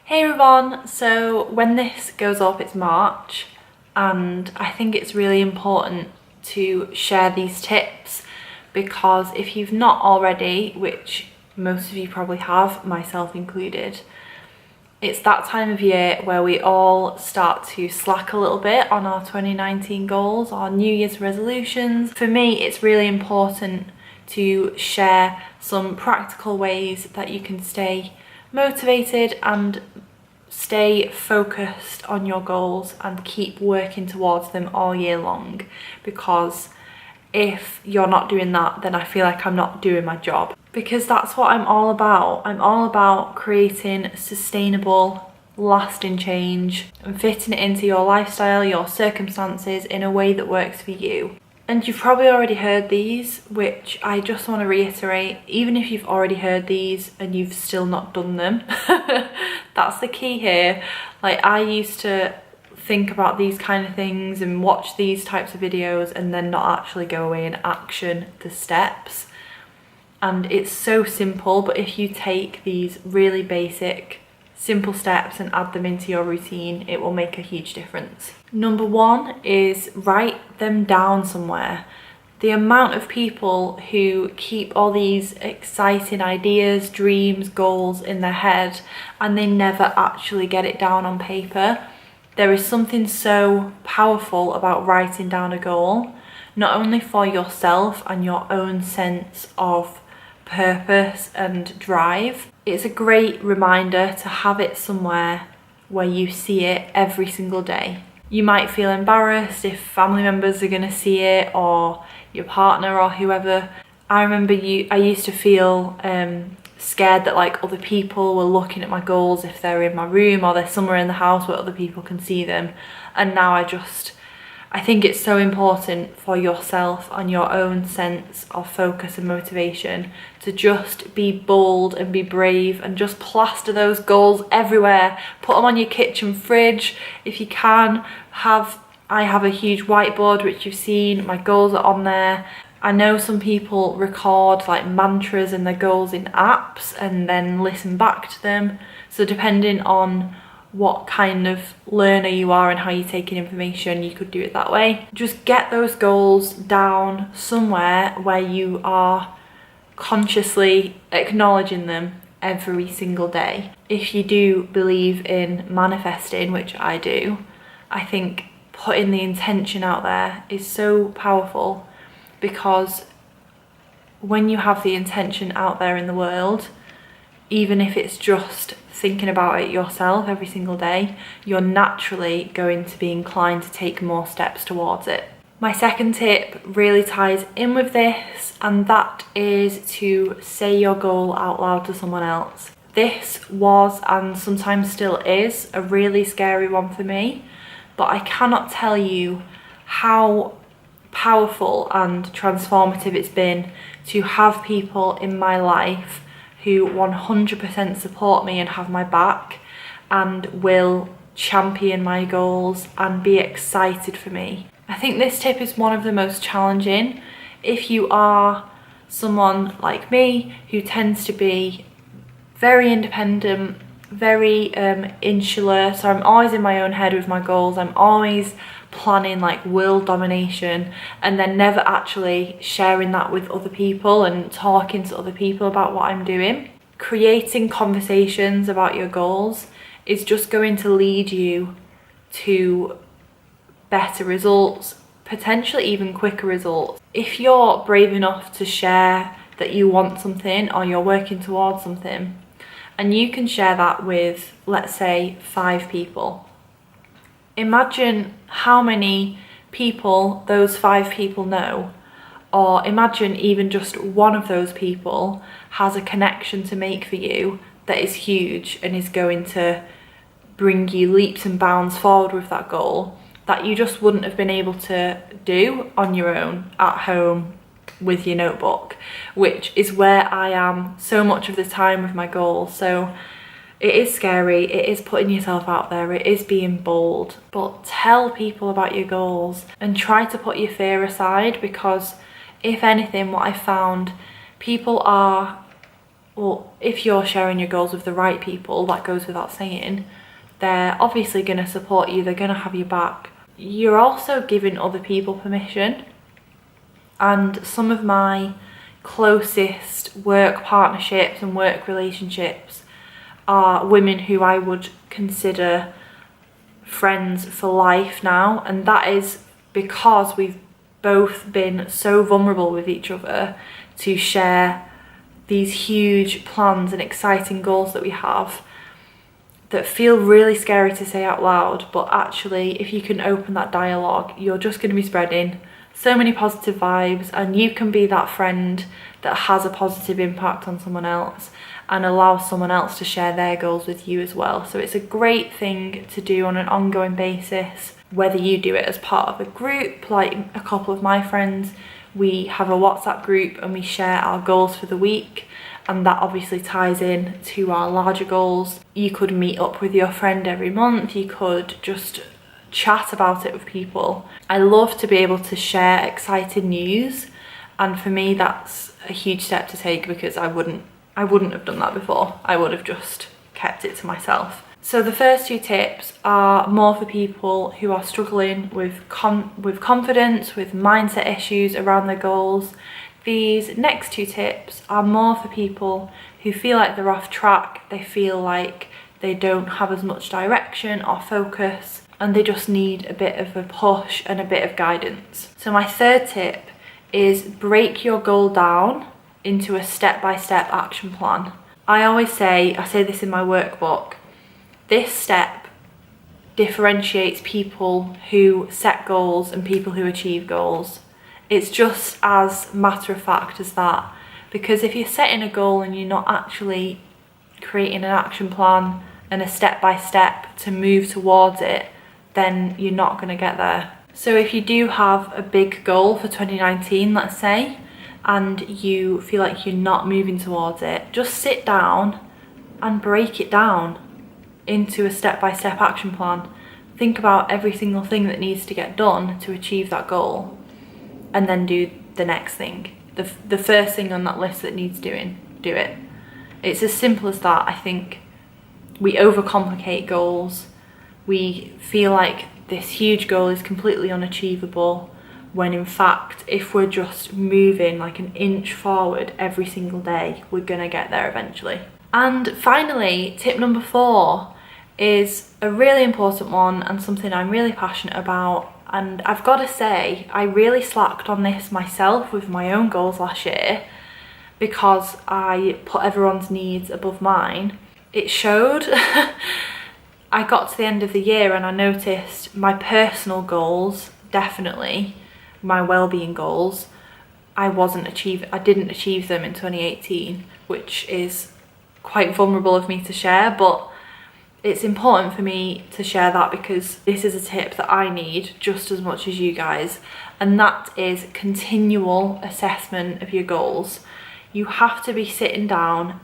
Hey everyone, so when this goes up it's March and I think it's really important to share these tips because if you've not already, which most of you probably have, myself included, it's that time of year where we all start to slack a little bit on our 2019 goals, our New Year's resolutions. For me, it's really important to share some practical ways that you can stay motivated and stay focused on your goals and keep working towards them all year long, because if you're not doing that, then I feel like I'm not doing my job, because that's what I'm all about. I'm all about creating sustainable, lasting change and fitting it into your lifestyle, your circumstances in a way that works for you. And you've probably already heard these, which I just want to reiterate. Even if you've already heard these and you've still not done them, that's the key here. Like, I used to think about these kind of things and watch these types of videos and then not actually go away and action the steps. And it's so simple, but if you take these really basic, simple steps and add them into your routine, it will make a huge difference. Number one is write them down somewhere. The amount of people who keep all these exciting ideas, dreams, goals in their head and they never actually get it down on paper. There is something so powerful about writing down a goal, not only for yourself and your own sense of purpose and drive. It's a great reminder to have it somewhere where you see it every single day. You might feel embarrassed if family members are going to see it, or your partner or whoever. I remember I used to feel scared that like other people were looking at my goals if they're in my room or they're somewhere in the house where other people can see them. And now I think it's so important for yourself and your own sense of focus and motivation to just be bold and be brave and just plaster those goals everywhere. Put them on your kitchen fridge if you can. I have a huge whiteboard which you've seen. My goals are on there. I know some people record like mantras and their goals in apps and then listen back to them. So depending on what kind of learner you are and how you take in information, you could do it that way. Just get those goals down somewhere where you are consciously acknowledging them every single day. If you do believe in manifesting, which I do, I think putting the intention out there is so powerful, because when you have the intention out there in the world, even if it's just thinking about it yourself every single day, you're naturally going to be inclined to take more steps towards it. My second tip really ties in with this, and that is to say your goal out loud to someone else. This was, and sometimes still is, a really scary one for me, but I cannot tell you how powerful and transformative it's been to have people in my life who 100% support me and have my back and will champion my goals and be excited for me. I think this tip is one of the most challenging if you are someone like me who tends to be very independent, very insular. So I'm always in my own head with my goals. I'm always planning like world domination and then never actually sharing that with other people and talking to other people about what I'm doing. Creating conversations about your goals is just going to lead you to better results, potentially even quicker results. If you're brave enough to share that you want something or you're working towards something, and you can share that with, let's say, 5 people. Imagine how many people those 5 people know, or imagine even just one of those people has a connection to make for you that is huge and is going to bring you leaps and bounds forward with that goal that you just wouldn't have been able to do on your own at home with your notebook, which is where I am so much of the time with my goals. So it is scary, it is putting yourself out there, it is being bold, but tell people about your goals and try to put your fear aside, because if anything, what I found, people are well, if you're sharing your goals with the right people, that goes without saying, they're obviously going to support you, they're going to have your back. You're also giving other people permission. And some of my closest work partnerships and work relationships are women who I would consider friends for life now, and that is because we've both been so vulnerable with each other to share these huge plans and exciting goals that we have that feel really scary to say out loud, but actually if you can open that dialogue, you're just going to be spreading so many positive vibes, and you can be that friend that has a positive impact on someone else and allow someone else to share their goals with you as well. So it's a great thing to do on an ongoing basis, whether you do it as part of a group, like a couple of my friends, we have a WhatsApp group and we share our goals for the week, and that obviously ties in to our larger goals. You could meet up with your friend every month, you could just chat about it with people. I love to be able to share exciting news, and for me that's a huge step to take because I wouldn't have done that before. I would have just kept it to myself. So the first two tips are more for people who are struggling with confidence, with mindset issues around their goals. These next two tips are more for people who feel like they're off track, they feel like they don't have as much direction or focus, and they just need a bit of a push and a bit of guidance. So my third tip is break your goal down into a step-by-step action plan. I say this in my workbook, this step differentiates people who set goals and people who achieve goals. It's just as matter of fact as that, because if you're setting a goal and you're not actually creating an action plan and a step-by-step to move towards it, then you're not going to get there. So if you do have a big goal for 2019, let's say, and you feel like you're not moving towards it, just sit down and break it down into a step-by-step action plan. Think about every single thing that needs to get done to achieve that goal, and then do the next thing. The first thing on that list that needs doing, do it. It's as simple as that. I think we overcomplicate goals. We feel like this huge goal is completely unachievable, when in fact, if we're just moving like an inch forward every single day, we're gonna get there eventually. And finally, tip number 4 is a really important one and something I'm really passionate about. And I've got to say, I really slacked on this myself with my own goals last year because I put everyone's needs above mine. It showed. I got to the end of the year and I noticed my personal goals, definitely, my well-being goals, I didn't achieve them in 2018, which is quite vulnerable of me to share, but it's important for me to share that because this is a tip that I need just as much as you guys, and that is continual assessment of your goals. You have to be sitting down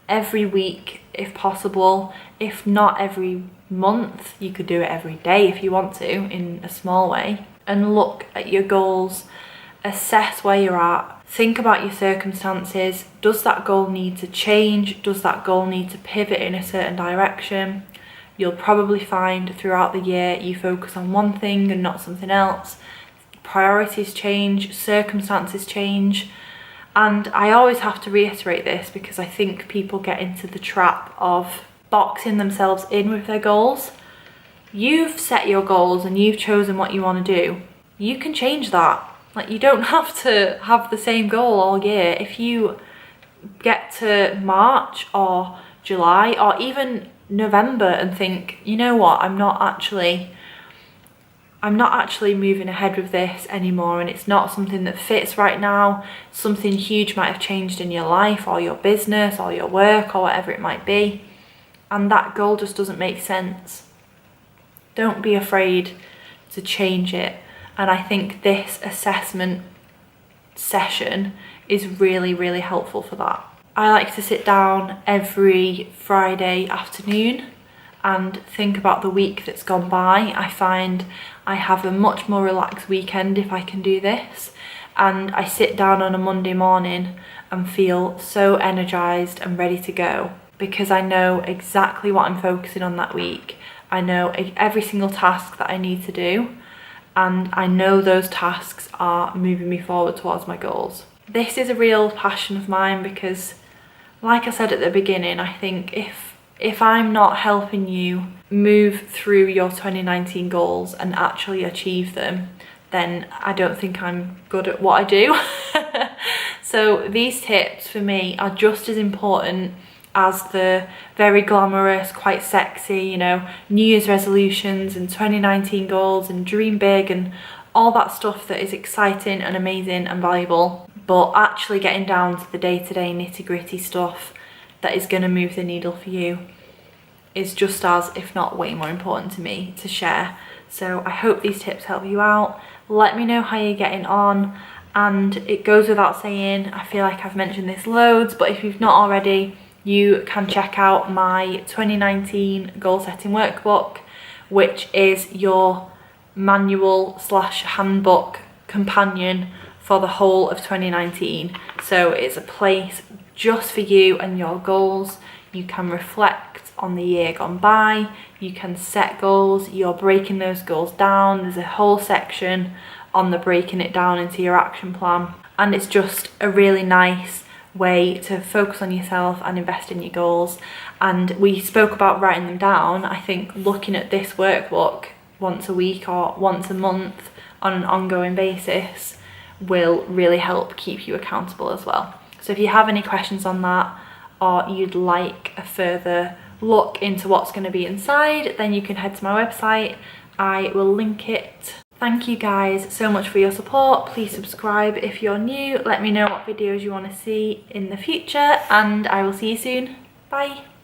every week if possible, if not every month. You could do it every day if you want to in a small way, and look at your goals, assess where you're at, think about your circumstances. Does that goal need to change? Does that goal need to pivot in a certain direction? You'll probably find throughout the year you focus on one thing and not something else. Priorities change, circumstances change. And I always have to reiterate this because I think people get into the trap of boxing themselves in with their goals. You've set your goals and you've chosen what you want to do. You can change that. Like, you don't have to have the same goal all year. If you get to March or July or even November and think, you know what, I'm not actually moving ahead with this anymore, and it's not something that fits right now, something huge might have changed in your life or your business or your work or whatever it might be, and that goal just doesn't make sense. Don't be afraid to change it. And I think this assessment session is really, really helpful for that. I like to sit down every Friday afternoon and think about the week that's gone by. I find I have a much more relaxed weekend if I can do this. And I sit down on a Monday morning and feel so energized and ready to go, because I know exactly what I'm focusing on that week. I know every single task that I need to do, and I know those tasks are moving me forward towards my goals. This is a real passion of mine because, like I said at the beginning, I think if I'm not helping you move through your 2019 goals and actually achieve them, then I don't think I'm good at what I do. So these tips for me are just as important as the very glamorous, quite sexy, you know, New Year's resolutions and 2019 goals and dream big and all that stuff that is exciting and amazing and valuable. But actually getting down to the day-to-day nitty-gritty stuff that is going to move the needle for you is just as, if not way more important to me to share. So I hope these tips help you out. Let me know how you're getting on. And it goes without saying, I feel like I've mentioned this loads, but if you've not already, you can check out my 2019 Goal Setting Workbook, which is your manual / handbook companion for the whole of 2019. So it's a place just for you and your goals. You can reflect on the year gone by, you can set goals, you're breaking those goals down. There's a whole section on the breaking it down into your action plan, and it's just a really nice way to focus on yourself and invest in your goals. And we spoke about writing them down. I think looking at this workbook once a week or once a month on an ongoing basis will really help keep you accountable as well. So if you have any questions on that, or you'd like a further look into what's going to be inside, then you can head to my website. I will link it. Thank you guys so much for your support. Please subscribe if you're new. Let me know what videos you want to see in the future, and I will see you soon. Bye.